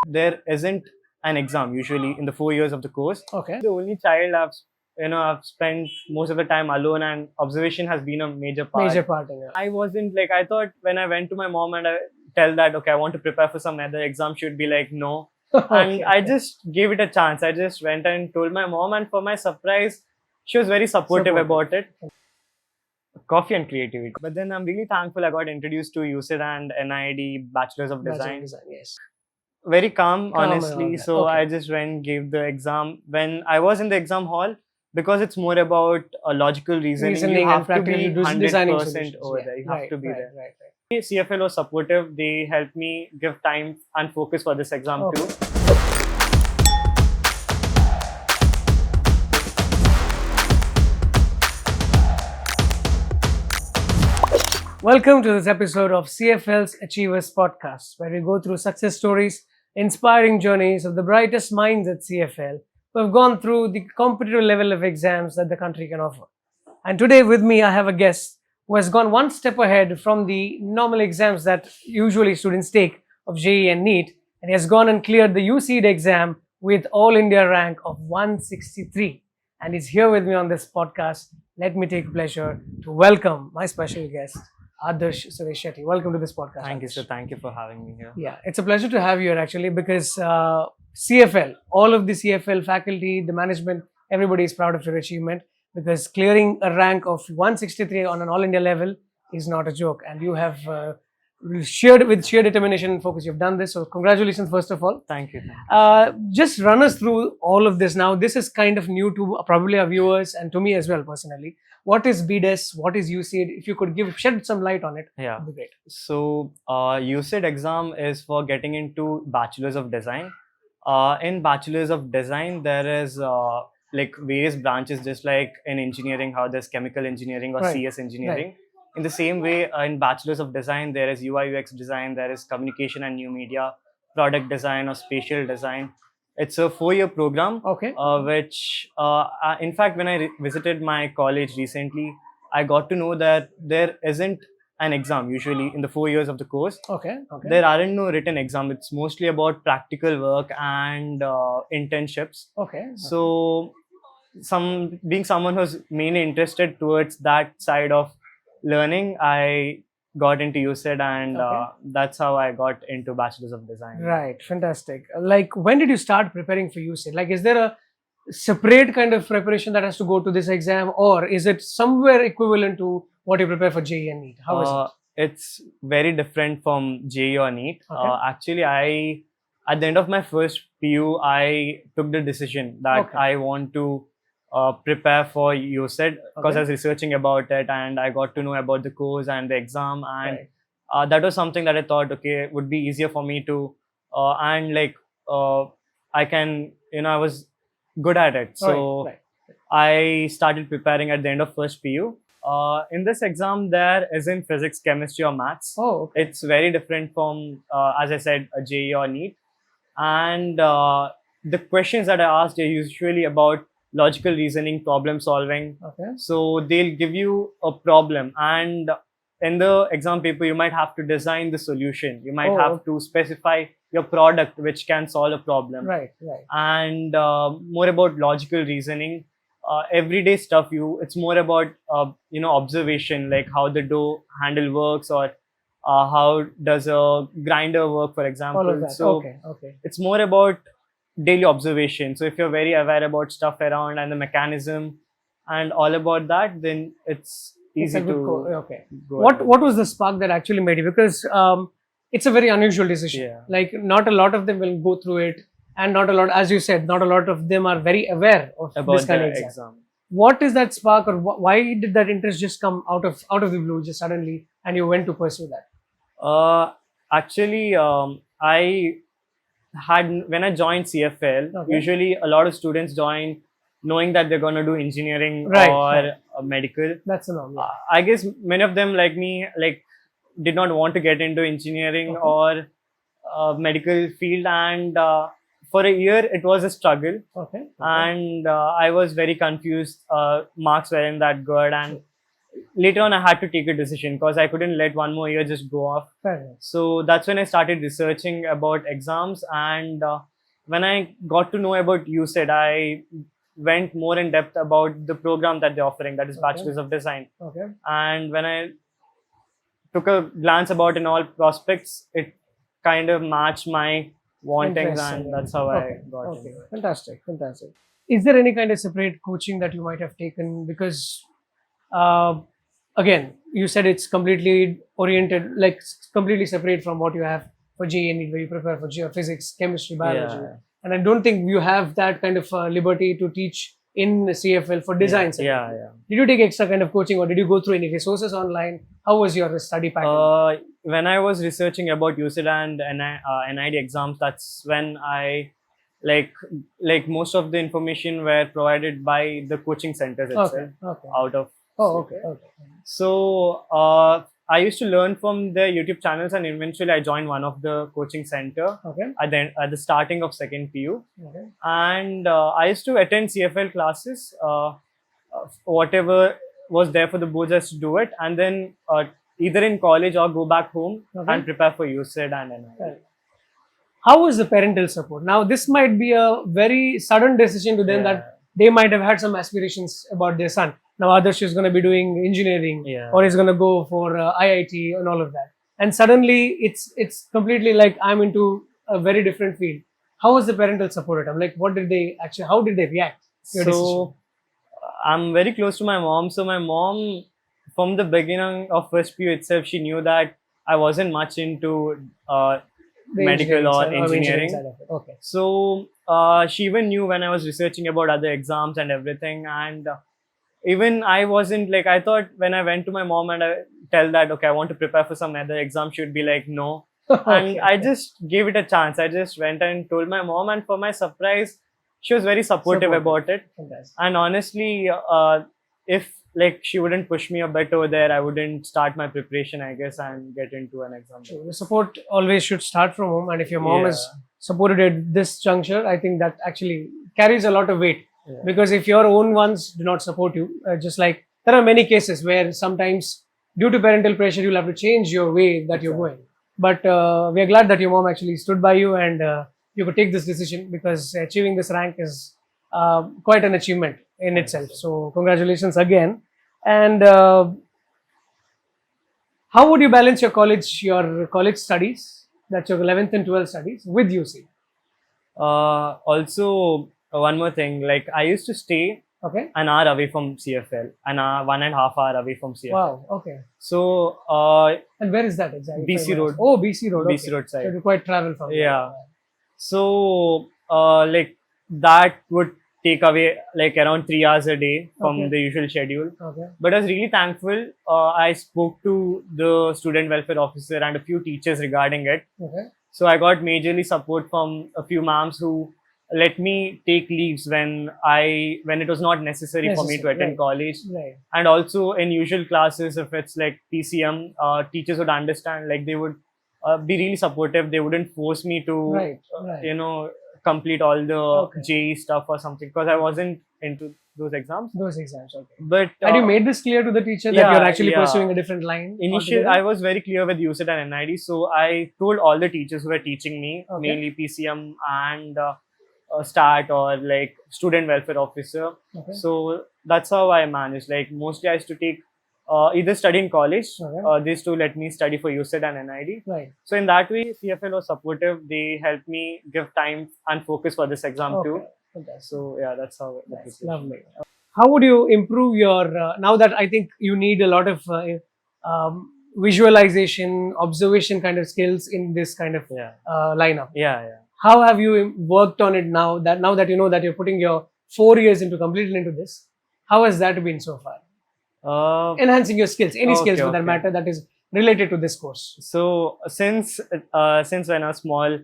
There isn't an exam usually in the 4 years of the course. Okay. The only child I've spent most of the time alone, and observation has been a major part. Major part in it. I wasn't like, I thought when I went to my mom and I tell that, okay, I want to prepare for some other exam, she would be like, no. And I just gave it a chance. I just went and told my mom, and for my surprise, she was very supportive about it. Coffee and creativity. But then I'm really thankful I got introduced to UCEED and NID Bachelors of Design. Yes. Very calm, Calm and all honestly. that. So Okay. I just went, gave the exam. When I was in the exam hall, because it's more about logical reasoning, you Reasoning and have to practically be designing 100% solutions. over Yeah. there. You have Right, to be right, there. right. CFL was supportive. They helped me give time and focus for this exam Okay. too. Welcome to this episode of CFL's Achievers Podcast, where we go through success stories, inspiring journeys of the brightest minds at CFL who have gone through the competitive level of exams that the country can offer. And today with me, I have a guest who has gone one step ahead from the normal exams that usually students take of JEE and NEET, and he has gone and cleared the UCEED exam with All India rank of 163. And he's here with me on this podcast. Let me take pleasure to welcome my special guest, Adarsh Shetty. Welcome to this podcast. Thank you, Adarsh. sir. Thank you for having me here. Yeah, it's a pleasure to have you here actually, because CFL, all of the CFL faculty, the management, everybody is proud of your achievement, because clearing a rank of 163 on an all India level is not a joke, and you have with sheer determination and focus, you've done this. So congratulations, first of all. Thank you. Thank you. Just run us through all of this. Now, this is kind of new to probably our viewers and to me as well personally. What is BDES? What is UCEED? If you could shed some light on it, Yeah. that'd be great. So, UCEED exam is for getting into Bachelors of Design. In Bachelors of Design, there is like various branches, just like in engineering, how there's chemical engineering or Right. CS engineering. In the same way, in Bachelors of Design, there is UI UX design, there is communication and new media, product design or spatial design. It's a 4-year program. Okay. Which, in fact, when I visited my college recently, I got to know that there isn't an exam usually in the 4 years of the course. Okay. There aren't no written exam. It's mostly about practical work and internships. Okay. So, being someone who's mainly interested towards that side of learning, I got into UCEED, and that's how I got into Bachelors of Design. Right. Fantastic. Like, when did you start preparing for UCEED? Like, is there a separate kind of preparation that has to go to this exam, or is it somewhere equivalent to what you prepare for JEE and NEET? How is it? It's very different from JEE or NEET. Okay. Actually, at the end of my first PU, I took the decision that I want to prepare for UCEED, because I was researching about it and I got to know about the course and the exam, and that was something that I thought, okay, it would be easier for me to, and like I can, I was good at it. So I started preparing at the end of first PU. In this exam, there isn't physics, chemistry, or maths. It's very different from, as I said, a JEE or NEET. And the questions that I asked are usually about logical reasoning, problem solving. So they'll give you a problem, and in the exam paper, you might have to design the solution. You might have to specify your product which can solve a problem. And more about logical reasoning. Everyday stuff, it's more about observation, like how the dough handle works, or how does a grinder work, for example. All of that. So it's more about daily observation. So if you're very aware about stuff around and the mechanism and all about that, then it's easy to go. What was the spark that actually made it? Because it's a very unusual decision. Like, not a lot of them will go through it, and not a lot, as you said, not a lot of them are very aware of about this kind of exam. What is that spark, or why did that interest just come out of the blue, just suddenly, and you went to pursue that? Actually, when I joined CFL, usually a lot of students join knowing that they're going to do engineering or medical. That's the norm. I guess many of them, like me, did not want to get into engineering or medical field, and for a year it was a struggle. And I was very confused. Marks weren't that good, and later on I had to take a decision because I couldn't let one more year just go off. Fair enough. So that's when I started researching about exams, and when I got to know about UCEED, I went more in depth about the program that they're offering, that is Okay. Bachelor's of Design. Okay. And when I took a glance about in all prospects, it kind of matched my wantings, Interesting. and that's how Okay. I got Okay. into it. Fantastic. Fantastic. Is there any kind of separate coaching that you might have taken? Because uh, again, you said it's completely oriented, like completely separate from what you have for JEE, where you prepare for physics, chemistry, biology. Yeah. And I don't think you have that kind of liberty to teach in CFL for design. Yeah, separately. yeah. Did you take extra kind of coaching, or did you go through any resources online? How was your study pattern? When I was researching about UCEED and NID exams, that's when I like most of the information were provided by the coaching centers itself. Okay. Okay. Out of Oh, okay. Okay. So I used to learn from their YouTube channels, and eventually I joined one of the coaching center Okay. at the starting of second PU, Okay. and I used to attend CFL classes. Whatever was there for the boards, I used to do it, and then either in college or go back home Okay. and prepare for UCEED and NID. Right. How was the parental support? Now, this might be a very sudden decision to them, Yeah. that they might have had some aspirations about their son. Now, Adarsh is going to be doing engineering, Yeah. or is going to go for IIT and all of that. And suddenly, it's completely like, I'm into a very different field. How was the parental support at home? Like, what did they actually? How did they react to your decision? So I'm very close to my mom. So my mom, from the beginning of first PU itself, she knew that I wasn't much into The medical or side- engineering. side of it. Okay. So she even knew when I was researching about other exams and everything. And even I wasn't like, I thought when I went to my mom and I tell that, okay, I want to prepare for some other exam, she would be like, no. And I just gave it a chance. I just went and told my mom, and for my surprise, she was very supportive about it. Fantastic. And honestly, if like she wouldn't push me a bit over there, I wouldn't start my preparation, I guess, and get into an exam. True. The support always should start from home, and if your mom Yeah. is supported at this juncture, I think that actually carries a lot of weight. Yeah. Because if your own ones do not support you, just like there are many cases where sometimes due to parental pressure, you'll have to change your way that you're going. But we are glad that your mom actually stood by you, and you could take this decision, because achieving this rank is quite an achievement in itself. So congratulations again. And how would you balance your college studies, that's your 11th and 12th studies, with UC? Also, one more thing, like I used to stay Okay. an hour away from CFL, an hour, 1.5 hour away from CFL. Wow. Okay. So And where is that exactly? BC Road. Oh, BC Road. BC okay. Road side. So you quite travel from there. Yeah. So like that would take away like around 3 hours a day from Okay. the usual schedule. Okay. But I was really thankful. I spoke to the student welfare officer and a few teachers regarding it. Okay. So I got majorly support from a few ma'ams who let me take leaves when it was not necessary for me to attend right. college. Right. And also in usual classes, if it's like PCM, teachers would understand, like they would be really supportive. They wouldn't force me to, Right. complete all the Okay. JEE stuff or something, because I wasn't into those exams. Those exams. Okay. But Had you made this clear to the teacher that yeah, you're actually yeah. pursuing a different line? Initially, altogether? I was very clear with UCEED and NID, so I told all the teachers who were teaching me, Okay. mainly PCM and STAT or like student welfare officer. Okay. So that's how I managed. Like mostly I used to take either study in college. Okay. They used to let me study for UCEED and NID. Right. So in that way, CFL was supportive. They helped me give time and focus for this exam too. Okay. Fantastic. So yeah, that's how. That's lovely. How would you improve your now that I think you need a lot of visualization, observation kind of skills in this kind of Yeah. lineup? Yeah, yeah. How have you worked on it now that you know that you're putting your 4 years completely into this? How has that been so far? Enhancing your skills, any Okay, skills for that okay. matter that is related to this course. So since when I was small,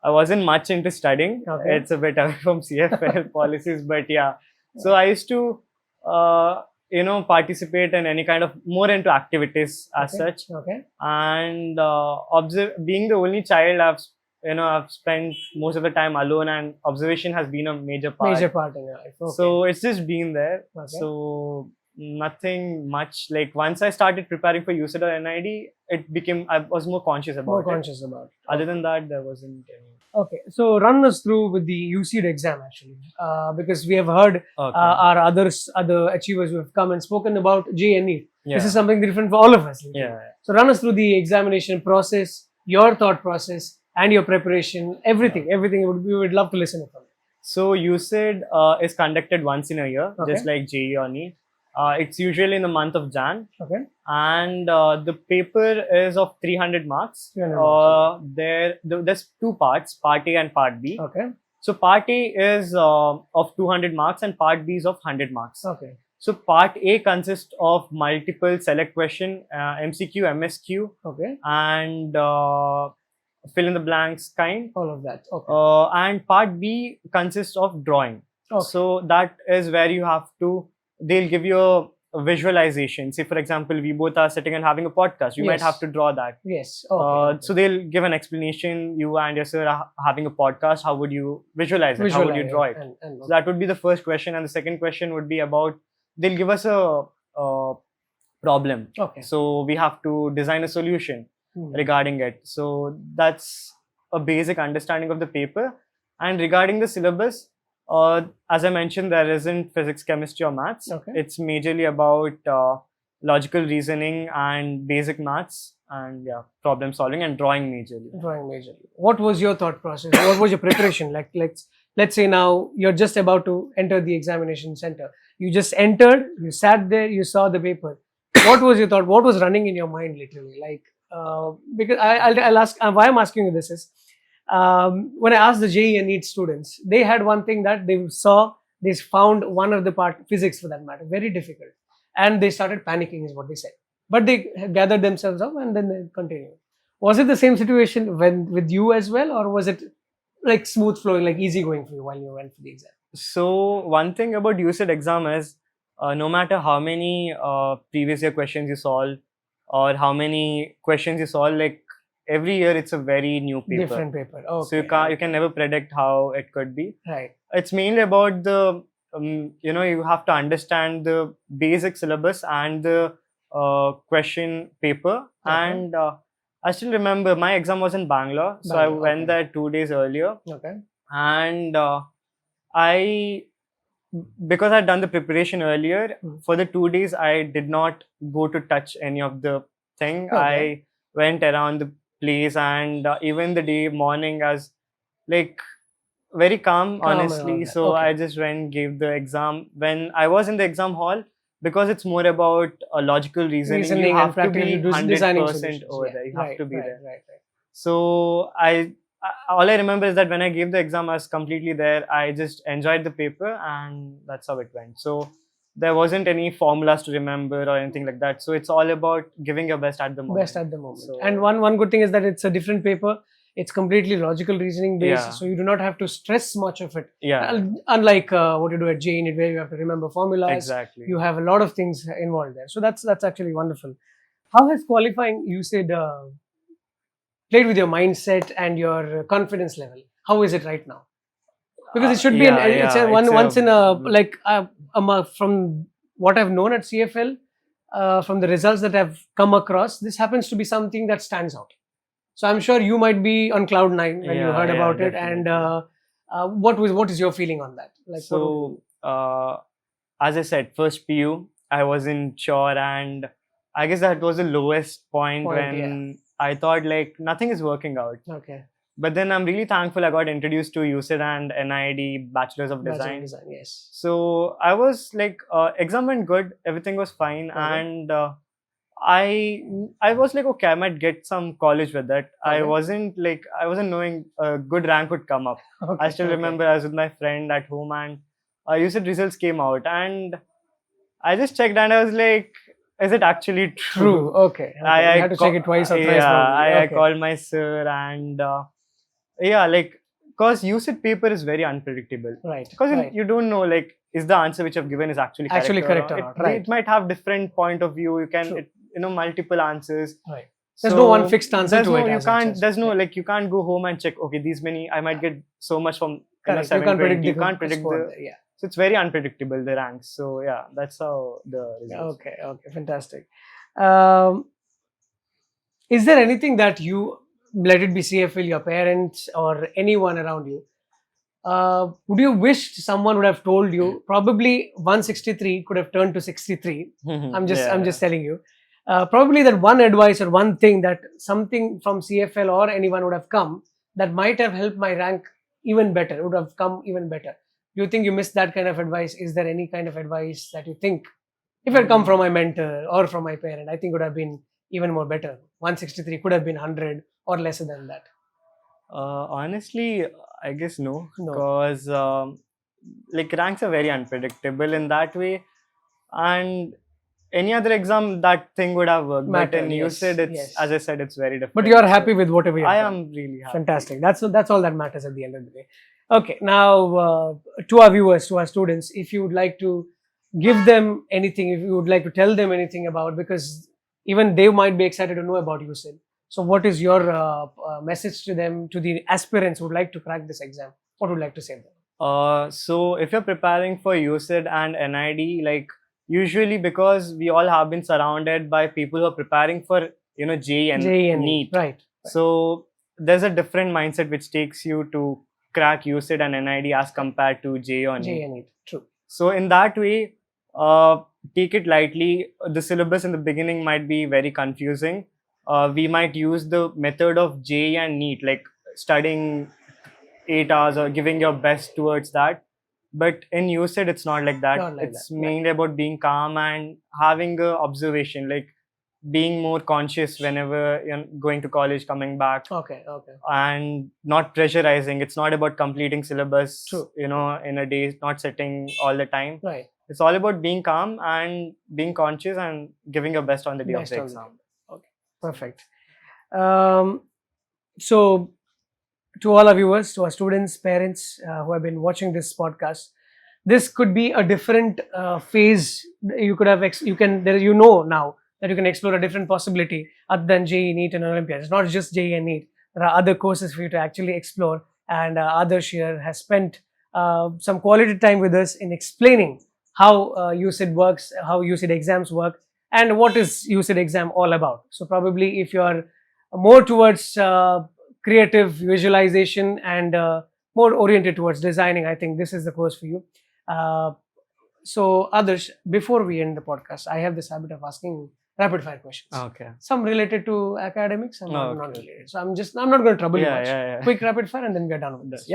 I wasn't much into studying. Okay. It's a bit away from CFL policies, but yeah. So I used to, participate in any kind of more into activities as Okay. such. Okay. And being the only child, I've spent most of the time alone, and observation has been a major part. Major part in your life. Okay. So it's just been there. Okay. So nothing much. Like once I started preparing for UCEED or NID, I was more conscious about More it. conscious about it. Other than that, there wasn't any. Okay, so run us through with the UCEED exam actually, because we have heard our other achievers who have come and spoken about JNE. Yeah. This is something different for all of us. Yeah. So run us through the examination process, your thought process, and your preparation. Everything. We would love to listen from you. So UCEED is conducted once in a year, Okay. just like JEE or NEET. It's usually in the month of Jan. Okay. And the paper is of 300 marks. 300 marks. There's two parts, Part A and Part B. Okay. So Part A is of 200 marks and Part B is of 100 marks. Okay. So Part A consists of multiple select question, MCQ, MSQ, Okay. and fill in the blanks kind. All of that. Okay. And Part B consists of drawing. Okay. So that is where you have to, they'll give you a visualization. Say, for example, we both are sitting and having a podcast. You might Yes. have to draw that. Yes. Okay. So they'll give an explanation. You and your sir are having a podcast. How would you visualize it? How would you draw it? So that would be the first question. And the second question would be about, they'll give us a problem. Okay. So we have to design a solution regarding it. So that's a basic understanding of the paper. And regarding the syllabus, as I mentioned, there isn't physics, chemistry, or maths. Okay. It's majorly about logical reasoning and basic maths, and problem solving and drawing majorly. Drawing majorly. What was your thought process? What was your preparation? Like, let's say now you're just about to enter the examination center. You just entered, you sat there, you saw the paper. What was your thought? What was running in your mind literally? Like, because I'll ask, why I'm asking you this is, when I asked the JEE and NEET students, they had one thing that they found one of the part, physics for that matter, very difficult. And they started panicking is what they said. But they gathered themselves up and then they continued. Was it the same situation with you as well? Or was it like smooth flowing, like easy going for you while you went for the exam? So one thing about UCEED exam is, no matter how many previous year questions you solve or how many questions you solve, like every year it's a very new paper. Different paper. Okay. So you can never predict how it could be. Right. It's mainly about the you have to understand the basic syllabus and the question paper. Okay. And I still remember my exam was in Bangalore, so I went there 2 days earlier. Okay. And because I'd done the preparation earlier, for the 2 days I did not go to touch any of the thing. Okay. I went around the place, and even the morning as like very calm honestly. So I just went, gave the exam. When I was in the exam hall, because it's more about logical reasoning, you have to be 100% over there. You have to be there. Right. So all I remember is that when I gave the exam, I was completely there. I just enjoyed the paper, and that's how it went. So there wasn't any formulas to remember or anything like that. So it's all about giving your best at the moment. So, and one good thing is that it's a different paper. It's completely logical reasoning based, so you do not have to stress much of it. Yeah. Unlike what you do at JEE, where you have to remember formulas. Exactly. You have a lot of things involved there. So that's actually wonderful. How has qualifying, you said, played with your mindset and your confidence level? How is it right now? Because it should be once in a from what I've known at CFL, from the results that I've come across, this happens to be something that stands out. So I'm sure you might be on cloud 9 when you heard about definitely. it. And what is your feeling on that? Like, so as I said, first PU, I wasn't sure, and I guess that was the lowest point when I thought like nothing is working out. Okay. But then I'm really thankful I got introduced to UCEED and NID, Bachelors of Design. Yes. So I was like, exam went good, everything was fine, and I was like, okay, I might get some college with that. I wasn't knowing a good rank would come up. I still remember I was with my friend at home, and UCEED results came out, and I just checked and I was like, is it actually true? Okay. I had to check it twice or thrice. I called my sir, and because UCEED paper is very unpredictable. Right. Because you don't know, like, is the answer which I've given is actually correct or not? Right. It might have different point of view. You can, multiple ansers. Right. There's no one fixed answer to it. You can't go home and check, okay, these many, I might get so much from, 720. You can't predict the. So it's very unpredictable, the ranks. So yeah, that's how the results. Okay, fantastic. Um, is there anything that you, let it be CFL, your parents, or anyone around you, would you wish someone would have told you? Probably 163 could have turned to 63. I'm just telling you. Probably that one advice or one thing that something from CFL or anyone would have come that might have helped my rank even better, would have come even better. Do you think you missed that kind of advice? Is there any kind of advice that you think, if it had come from my mentor or from my parent, I think would have been even more better? 163 could have been 100 or lesser than that. Honestly, I guess no, No. because like ranks are very unpredictable in that way, and any other exam that thing would have worked. But in UCEED, it's as I said, it's very different. But you are happy with whatever you have I done. am really happy. Fantastic. That's all that matters at the end of the day. Okay, now to our viewers, to our students, if you would like to give them anything, if you would like to tell them anything about, because even they might be excited to know about UCEED. So what is your message to them, to the aspirants who would like to crack this exam? What would you like to say to them? So if you're preparing for UCEED and NID, like usually because we all have been surrounded by people who are preparing for JEE and NEET. Right. So there's a different mindset which takes you to crack UCEED and NID as compared to JEE or NEET. JEE and NEET. True. So in that way, take it lightly. The syllabus in the beginning might be very confusing. We might use the method of JEE and NEET, like studying 8 hours or giving your best towards that. But in UCEED, it's not like that. It's mainly about being calm and having a observation, like being more conscious whenever you're going to college, coming back. Okay. And not pressurizing. It's not about completing syllabus, True. in a day, not sitting all the time. Right. It's all about being calm and being conscious and giving your best on the day of the exam. Okay, perfect. So, to all our viewers, to our students, parents who have been watching this podcast, this could be a different phase. You could have, now that you can explore a different possibility other than JEE, NEET, and Olympiad. It's not just JEE and NEET. There are other courses for you to actually explore. And Adarsh here has spent some quality time with us in explaining how UCEED works, how UCEED exams work, and what is UCEED exam all about. So probably if you are more towards creative visualization and more oriented towards designing, I think this is the course for you. So Adarsh, before we end the podcast, I have this habit of asking rapid fire questions. Okay. Some related to academics, some not related. So I'm not going to trouble you much. Quick rapid fire and then we are done with this.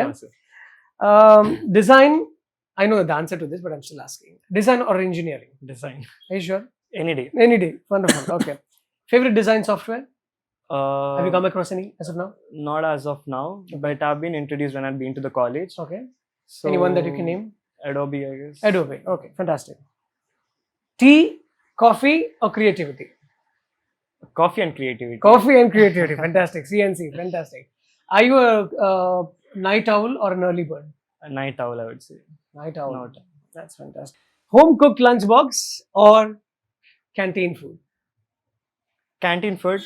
Design, I know the answer to this, but I'm still asking. Design or engineering? Design. Are you sure? Any day. Any day. Wonderful. Okay. Favorite design software? Have you come across any as of now? Not as of now, but I've been introduced when I've been to the college. Okay. So anyone that you can name? Adobe, I guess. Adobe. Okay, fantastic. Tea, coffee, or creativity? Coffee and creativity. Coffee and creativity. Fantastic. CNC. Fantastic. Are you a night owl or an early bird? A night owl, I would say. Night owl. That's fantastic. Home cooked lunchbox or canteen food? Canteen food.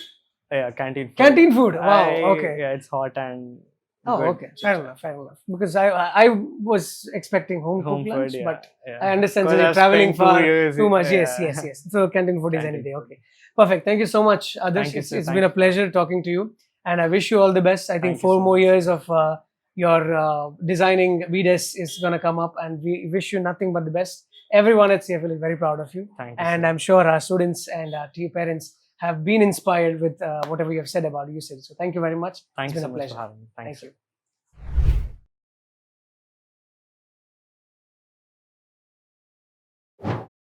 Yeah, canteen food. Canteen food. Wow. Okay. Yeah, it's hot and. Oh, good. Okay. Fair enough. Because I was expecting home cooked lunch, but I understand so you're traveling far too much. Yes. So canteen food is any day. Okay. Perfect. Thank you so much, Adarsh. It's been a pleasure talking to you, and I wish you all the best. I think 4 more years of your designing BDES is going to come up, and we wish you nothing but the best. Everyone at CFL is very proud of you. Thank you. And I'm sure our students and our parents have been inspired with whatever you have said about UCEED. So thank you very much. Thank you so much pleasure. for having me. Thank you.